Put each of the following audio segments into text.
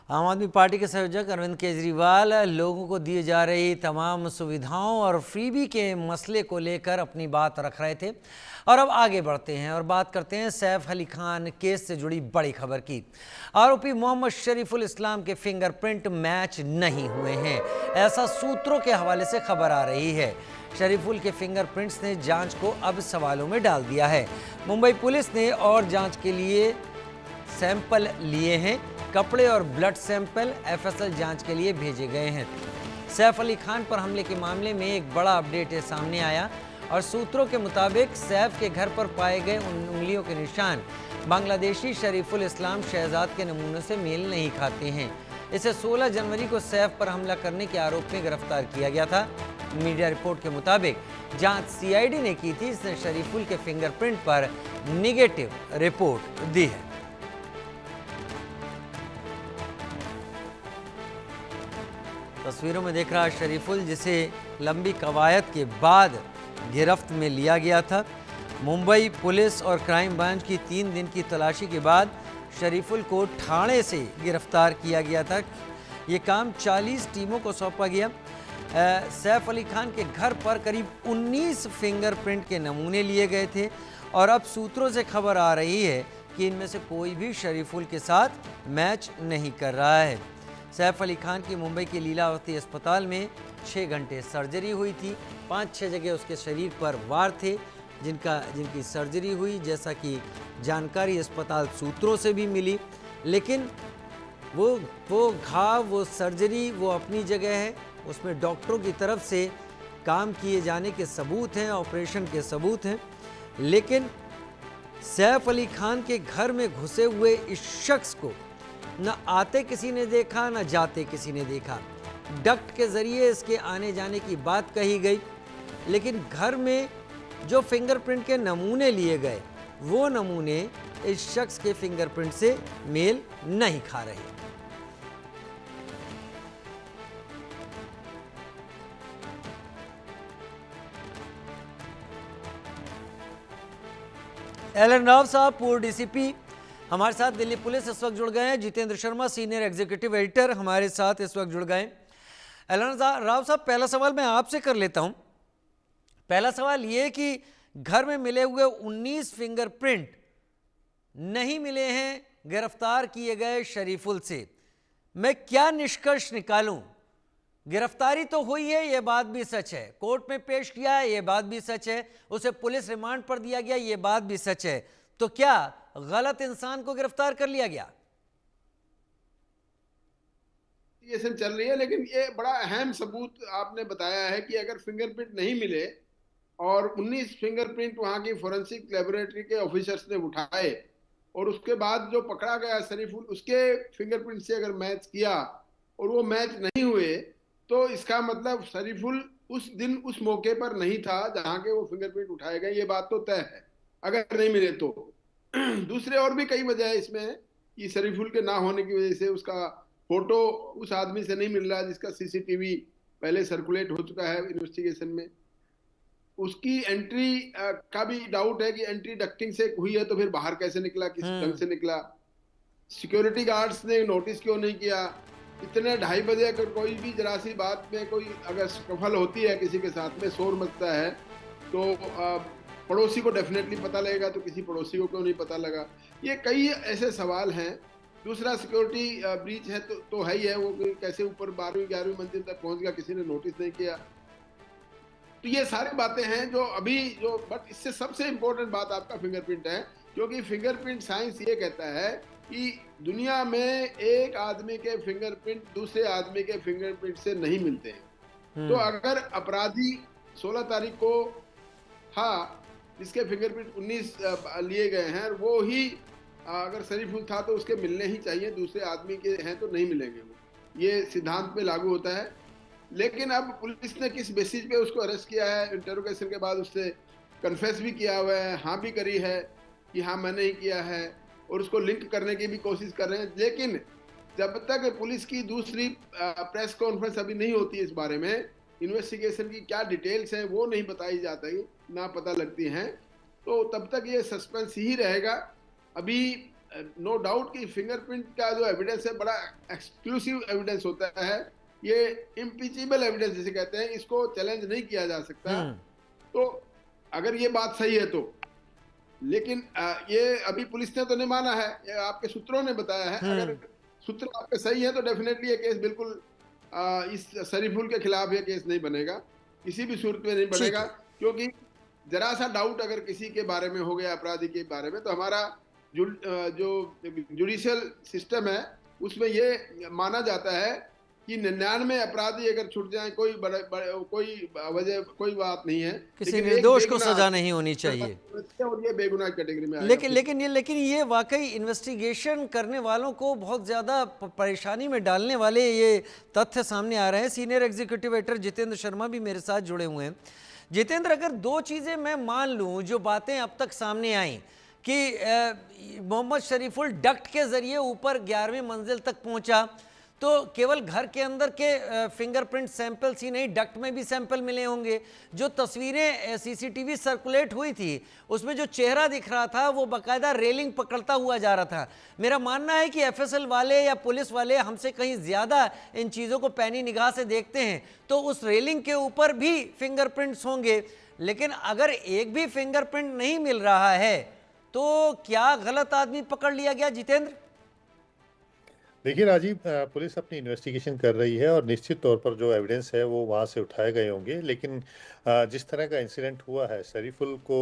आम आदमी पार्टी के संयोजक अरविंद केजरीवाल लोगों को दिए जा रही तमाम सुविधाओं और फ्रीबी के मसले को लेकर अपनी बात रख रहे थे। और अब आगे बढ़ते हैं और बात करते हैं सैफ अली खान केस से जुड़ी बड़ी खबर की। आरोपी मोहम्मद शरीफुल इस्लाम के फिंगरप्रिंट मैच नहीं हुए हैं, ऐसा सूत्रों के हवाले से खबर आ रही है। शरीफुल के फिंगरप्रिंट्स ने जांच को अब सवालों में डाल दिया है। मुंबई पुलिस ने और जांच के लिए सैंपल लिए हैं। कपड़े और ब्लड सैंपल एफएसएल जांच के लिए भेजे गए हैं। सैफ अली खान पर हमले के मामले में एक बड़ा अपडेट सामने आया और सूत्रों के मुताबिक सैफ के घर पर पाए गए उन उंगलियों के निशान बांग्लादेशी शरीफुल इस्लाम शहजाद के नमूनों से मेल नहीं खाते हैं। इसे 16 जनवरी को सैफ पर हमला करने के आरोप में गिरफ्तार किया गया था। मीडिया रिपोर्ट के मुताबिक जांच सीआईडी ने की थी। इसने शरीफुल के फिंगरप्रिंट पर निगेटिव रिपोर्ट दी है। तस्वीरों में देख रहा शरीफुल, जिसे लंबी कवायद के बाद गिरफ्त में लिया गया था। मुंबई पुलिस और क्राइम ब्रांच की 3 दिन की तलाशी के बाद शरीफुल को ठाणे से गिरफ्तार किया गया था। ये काम 40 टीमों को सौंपा गया। सैफ अली खान के घर पर करीब 19 फिंगरप्रिंट के नमूने लिए गए थे और अब सूत्रों से खबर आ रही है कि इनमें से कोई भी शरीफुल के साथ मैच नहीं कर रहा है। सैफ अली खान की मुंबई के लीलावती अस्पताल में 6 घंटे सर्जरी हुई थी। 5-6 जगह उसके शरीर पर वार थे जिनकी सर्जरी हुई, जैसा कि जानकारी अस्पताल सूत्रों से भी मिली। लेकिन वो घाव, वो सर्जरी, वो अपनी जगह है। उसमें डॉक्टरों की तरफ से काम किए जाने के सबूत हैं, ऑपरेशन के सबूत हैं। लेकिन सैफ अली खान के घर में घुसे हुए इस शख्स को न आते किसी ने देखा, न जाते किसी ने देखा। डक्ट के जरिए इसके आने जाने की बात कही गई, लेकिन घर में जो फिंगरप्रिंट के नमूने लिए गए वो नमूने इस शख्स के फिंगरप्रिंट से मेल नहीं खा रहे। एलन राव साहब, पूर्व डीसीपी, हमारे साथ दिल्ली पुलिस इस वक्त जुड़ गए हैं। Jitendra Sharma, senior executive editor, हमारे साथ इस वक्त जुड़ गए। एलन राव साहब, पहला सवाल मैं आपसे कर लेता हूं। पहला सवाल ये कि घर में मिले हुए 19 फिंगरप्रिंट नहीं मिले हैं गिरफ्तार किए गए शरीफुल से। मैं क्या निष्कर्ष निकालूं? गिरफ्तारी तो हुई है, यह बात भी सच है। कोर्ट में पेश किया है, यह बात भी सच है। उसे पुलिस रिमांड पर दिया गया, यह बात भी सच है। तो क्या गलत इंसान को गिरफ्तार कर लिया गया? इन्वेस्टिगेशन चल रही है, लेकिन ये बड़ा अहम सबूत आपने बताया है कि अगर फिंगरप्रिंट नहीं मिले और 19 फिंगरप्रिंट वहां की फोरेंसिक लेबोरेटरी के ऑफिसर्स ने उठाए और उसके बाद जो पकड़ा गया शरीफुल, उसके फिंगरप्रिंट से अगर मैच किया और वो मैच नहीं हुए, तो इसका मतलब शरीफुल उस दिन उस मौके पर नहीं था जहां के वो फिंगरप्रिंट उठाए गए। ये बात तो तय है अगर नहीं मिले तो। दूसरे और भी कई वजह है इसमें कि शरीफुल के ना होने की वजह से उसका फोटो उस आदमी से नहीं मिल रहा जिसका सीसीटीवी पहले सर्कुलेट हो चुका है इन्वेस्टिगेशन में। उसकी एंट्री का भी डाउट है कि एंट्री डक्टिंग से हुई है, तो फिर बाहर कैसे निकला, किस ढंग से निकला। सिक्योरिटी गार्ड्स ने नोटिस क्यों नहीं किया? इतने 2:30 बजे अगर कोई भी जरा सी बात में कोई अगर सफल होती है, किसी के साथ में शोर मचता है, तो पड़ोसी को डेफिनेटली पता लगेगा, तो किसी पड़ोसी को क्यों नहीं पता लगा? ये कई ऐसे सवाल हैं। दूसरा, सिक्योरिटी ब्रीच है तो है ही है। वो कैसे ऊपर 12वीं 11वीं मंजिल तक पहुंच गया, किसी ने नोटिस नहीं किया। तो ये सारी बातें हैं जो अभी बट इससे सबसे इंपॉर्टेंट बात आपका फिंगरप्रिंट है, क्योंकि फिंगरप्रिंट साइंस ये कहता है कि दुनिया में एक आदमी के फिंगरप्रिंट दूसरे आदमी के फिंगरप्रिंट से नहीं मिलते हैं। तो अगर अपराधी 16 तारीख को था जिसके फिंगरप्रिंट 19 लिए गए हैं, वो ही अगर शरीफुल था तो उसके मिलने ही चाहिए, दूसरे आदमी के हैं तो नहीं मिलेंगे। वो ये सिद्धांत पे लागू होता है। लेकिन अब पुलिस ने किस बेसिस पे उसको अरेस्ट किया है? इंटरोगेशन के बाद उससे कन्फेस भी किया हुआ है, हाँ भी करी है कि हाँ मैंने ही किया है, और उसको लिंक करने की भी कोशिश कर रहे हैं। लेकिन जब तक पुलिस की दूसरी प्रेस कॉन्फ्रेंस अभी नहीं होती इस बारे में, इन्वेस्टिगेशन की क्या डिटेल्स हैं वो नहीं बताई जाती, ना पता लगती हैं, तो तब तक ये सस्पेंस ही रहेगा। अभी नो डाउट कि फिंगरप्रिंट का जो एविडेंस है बड़ा एक्सक्लूसिव एविडेंस होता है। ये इम्पीचेबल एविडेंस जिसे कहते हैं, इसको चैलेंज नहीं किया जा सकता। हम्म। तो अगर ये बात सही है तो, लेकिन ये अभी पुलिस ने तो नहीं माना है, ये आपके सूत्रों ने बताया है। अगर हम्म। सूत्र आपके सही है तो डेफिनेटली ये केस बिल्कुल इस शरीफुल के खिलाफ ये केस नहीं बनेगा, किसी भी सूरत में नहीं ठीक बनेगा। है। क्योंकि जरा सा डाउट अगर किसी के बारे में हो गया, अपराधी के बारे में, तो हमारा जो जुडिशियल सिस्टम है उसमें ये माना जाता है कि 99 अपराधी अगर छूट जाए कोई कोई वजह कोई बात नहीं है, किसी लेकिन एक निर्दोष को बेगुनाह सजा आदमी नहीं होनी चाहिए। और ये बेगुनाह कैटेगरी में आएगा लेकिन फिर। लेकिन ये वाकई इन्वेस्टिगेशन करने वालों को बहुत ज़्यादा परेशानी में डालने वाले ये तथ्य सामने आ रहे हैं। Senior executive editor Jitendra Sharma भी मेरे साथ जुड़े हुए हैं। जितेंद्र, अगर दो चीज़ें मैं मान लूँ जो बातें अब तक सामने आई कि मोहम्मद शरीफुल डक्ट के ज़रिए ऊपर 11वीं मंजिल तक पहुँचा, तो केवल घर के अंदर के फिंगरप्रिंट सैंपल्स ही नहीं, डक्ट में भी सैंपल मिले होंगे। जो तस्वीरें सीसीटीवी सर्कुलेट हुई थी उसमें जो चेहरा दिख रहा था वो बाकायदा रेलिंग पकड़ता हुआ जा रहा था। मेरा मानना है कि एफएसएल वाले या पुलिस वाले हमसे कहीं ज़्यादा इन चीज़ों को पैनी निगाह से देखते हैं, तो उस रेलिंग के ऊपर भी फिंगरप्रिंट्स होंगे। लेकिन अगर एक भी फिंगरप्रिंट नहीं मिल रहा है तो क्या गलत आदमी पकड़ लिया गया, जितेंद्र? देखिए राजीव, पुलिस अपनी इन्वेस्टिगेशन कर रही है और निश्चित तौर पर जो एविडेंस है वो वहाँ से उठाए गए होंगे। लेकिन जिस तरह का इंसिडेंट हुआ है, शरीफुल को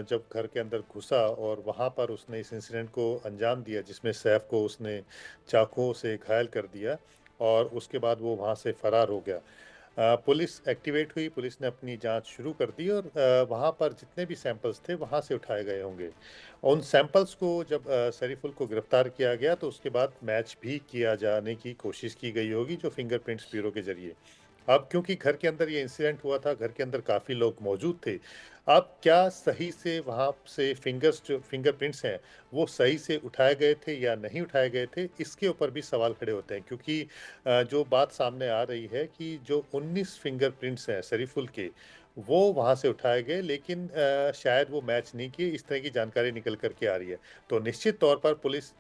जब घर के अंदर घुसा और वहाँ पर उसने इस इंसिडेंट को अंजाम दिया जिसमें सैफ को उसने चाकुओं से घायल कर दिया और उसके बाद वो वहाँ से फरार हो गया। पुलिस एक्टिवेट हुई, पुलिस ने अपनी जांच शुरू कर दी और वहाँ पर जितने भी सैंपल्स थे वहाँ से उठाए गए होंगे। उन सैंपल्स को जब शरीफुल को गिरफ्तार किया गया तो उसके बाद मैच भी किया जाने की कोशिश की गई होगी जो फिंगरप्रिंट्स ब्यूरो के जरिए। अब क्योंकि घर के अंदर ये इंसिडेंट हुआ था, घर के अंदर काफ़ी लोग मौजूद थे, अब क्या सही से वहाँ से जो फिंगरप्रिंट्स हैं वो सही से उठाए गए थे या नहीं उठाए गए थे, इसके ऊपर भी सवाल खड़े होते हैं। क्योंकि जो बात सामने आ रही है कि जो 19 फिंगरप्रिंट्स हैं शरीफुल के, वो वहाँ से उठाए गए, लेकिन शायद वो मैच नहीं किए, इस तरह की जानकारी निकल कर के आ रही है। तो निश्चित तौर पर पुलिस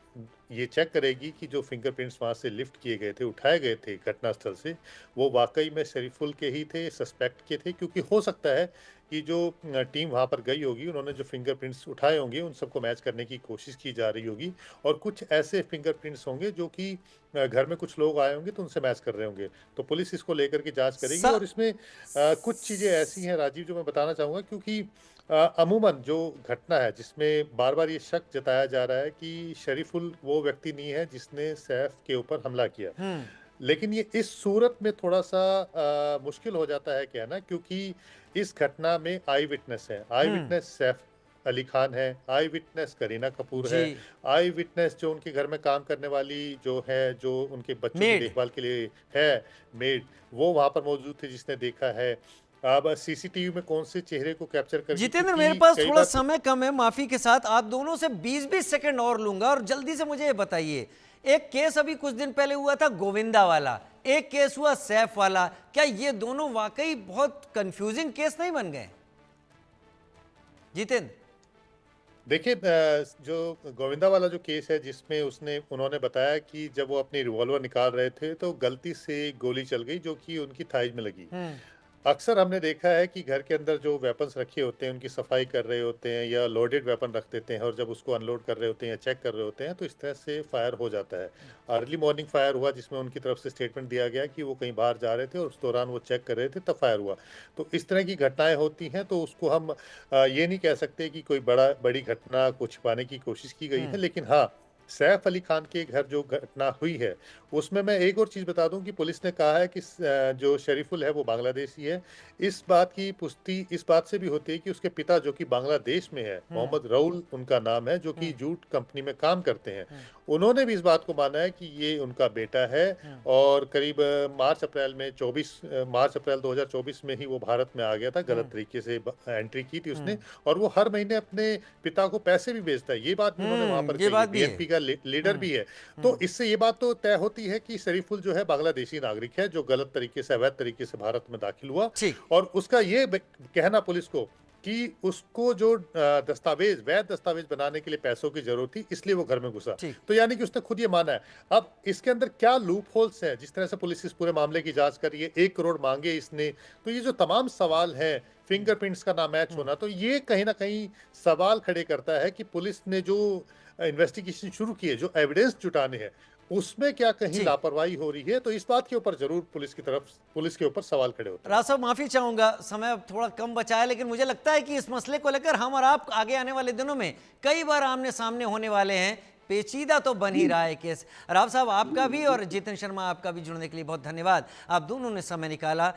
ये चेक करेगी कि जो फिंगरप्रिंट्स वहाँ से लिफ्ट किए गए थे, उठाए गए थे घटनास्थल से, वो वाकई में शरीफुल के ही थे, सस्पेक्ट के थे। क्योंकि हो सकता है कि जो टीम वहाँ पर गई होगी, उन्होंने जो फिंगरप्रिंट्स उठाए होंगे उन सबको मैच करने की कोशिश की जा रही होगी और कुछ ऐसे फिंगरप्रिंट्स होंगे जो कि घर में कुछ लोग आए होंगे तो उनसे मैच कर रहे होंगे। तो पुलिस इसको लेकर के जांच करेगी और इसमें कुछ चीज़ें ऐसी हैं राजीव जो मैं बताना चाहूँगा। क्योंकि अमूमन जो घटना है जिसमें बार-बार ये शक जताया जा रहा है कि शरीफुल वो व्यक्ति नहीं है जिसने सैफ के ऊपर हमला किया। लेकिन ये इस सूरत में थोड़ा-सा मुश्किल हो जाता है कहना, क्योंकि इस घटना में आई विटनेस है। आई विटनेस सैफ अली खान है, आई विटनेस करीना कपूर जी। है, आई विटनेस जो उनके घर में काम करने वाली जो है, जो उनके बच्चों की मेड। देखभाल के लिए है, मेड, वो वहाँ पर मौजूद थी जिसने देखा है। अब सीसीटीवी में कौन से चेहरे को कैप्चर करके, जितेंद्र, क्योंकि मेरे पास कई थोड़ा बार समय कम है, माफी के साथ आप दोनों से 20-20 सेकंड और लूंगा और जल्दी से मुझे ये बताइए, एक केस अभी कुछ दिन पहले हुआ था गोविंदा वाला, एक केस हुआ सैफ वाला, क्या ये दोनों वाकई बहुत कंफ्यूजिंग केस नहीं बन गए, जितेंद्र? देखिए, जो गोविंदा वाला जो केस है जिसमें उन्होंने बताया कि जब वो अपनी रिवॉल्वर निकाल रहे थे तो गलती से गोली चल गई जो कि उनकी थाइज में लगी। अक्सर हमने देखा है कि घर के अंदर जो वेपन्स रखे होते हैं उनकी सफाई कर रहे होते हैं या लोडेड वेपन रख देते हैं और जब उसको अनलोड कर रहे होते हैं या चेक कर रहे होते हैं तो इस तरह से फायर हो जाता है। अर्ली मॉर्निंग फायर हुआ जिसमें उनकी तरफ से स्टेटमेंट दिया गया कि वो कहीं बाहर जा रहे थे और उस दौरान वो चेक कर रहे थे, तब फायर हुआ। तो इस तरह की घटनाएं होती हैं तो उसको हम ये नहीं कह सकते कि कोई बड़ी घटना को छिपाने की कोशिश की गई है। लेकिन हाँ, सैफ अली खान के घर जो घटना हुई है उसमें मैं एक और चीज़ बता दूं कि पुलिस ने कहा है कि जो शरीफुल है वो बांग्लादेशी है। इस बात की पुष्टि इस बात से भी होती है कि उसके पिता जो कि बांग्लादेश में है, मोहम्मद रऊल उनका नाम है, जो कि जूट कंपनी में काम करते हैं, उन्होंने भी इस बात को माना है कि ये उनका बेटा है। और करीब मार्च अप्रैल 2024 में ही वो भारत में आ गया था, गलत तरीके से एंट्री की थी उसने, और वो हर महीने अपने पिता को पैसे भी भेजता है। ये बात भी उन्होंने वहां पर कही है, बीएनपी का लीडर भी है। तो इससे ये बात तो तय होती है कि शरीफुल जो है बांग्लादेशी नागरिक है जो गलत तरीके से, अवैध तरीके से भारत में दाखिल हुआ। और उसका ये कहना पुलिस को कि उसको जो दस्तावेज, वैध दस्तावेज बनाने के लिए पैसों की जरूरत थी, इसलिए वो घर में घुसा। ठीक। तो यानी कि उसने खुद ये माना है। अब इसके अंदर क्या लूप होल्स है, जिस तरह से पुलिस इस पूरे मामले की जांच कर रही है, 1 करोड़ मांगे इसने, तो ये जो तमाम सवाल है, फिंगरप्रिंट्स का ना मैच होना, तो ये कहीं ना कहीं सवाल खड़े करता है कि पुलिस ने जो इन्वेस्टिगेशन शुरू की है, जो एविडेंस जुटाने हैं, उसमें क्या कहीं जी। लापरवाही हो रही है। तो इस बात के ऊपर जरूर पुलिस के ऊपर सवाल खड़े होते हैं। राज साहब, माफी चाहूंगा, समय अब थोड़ा कम बचा है, लेकिन मुझे लगता है कि इस मसले को लेकर हम और आप आगे आने वाले दिनों में कई बार आमने सामने होने वाले हैं। पेचीदा तो बन ही रहा है केस। राव साहब, आपका भी और जितेंद्र शर्मा, आपका भी जुड़ने के लिए बहुत धन्यवाद। आप दोनों ने समय निकाला।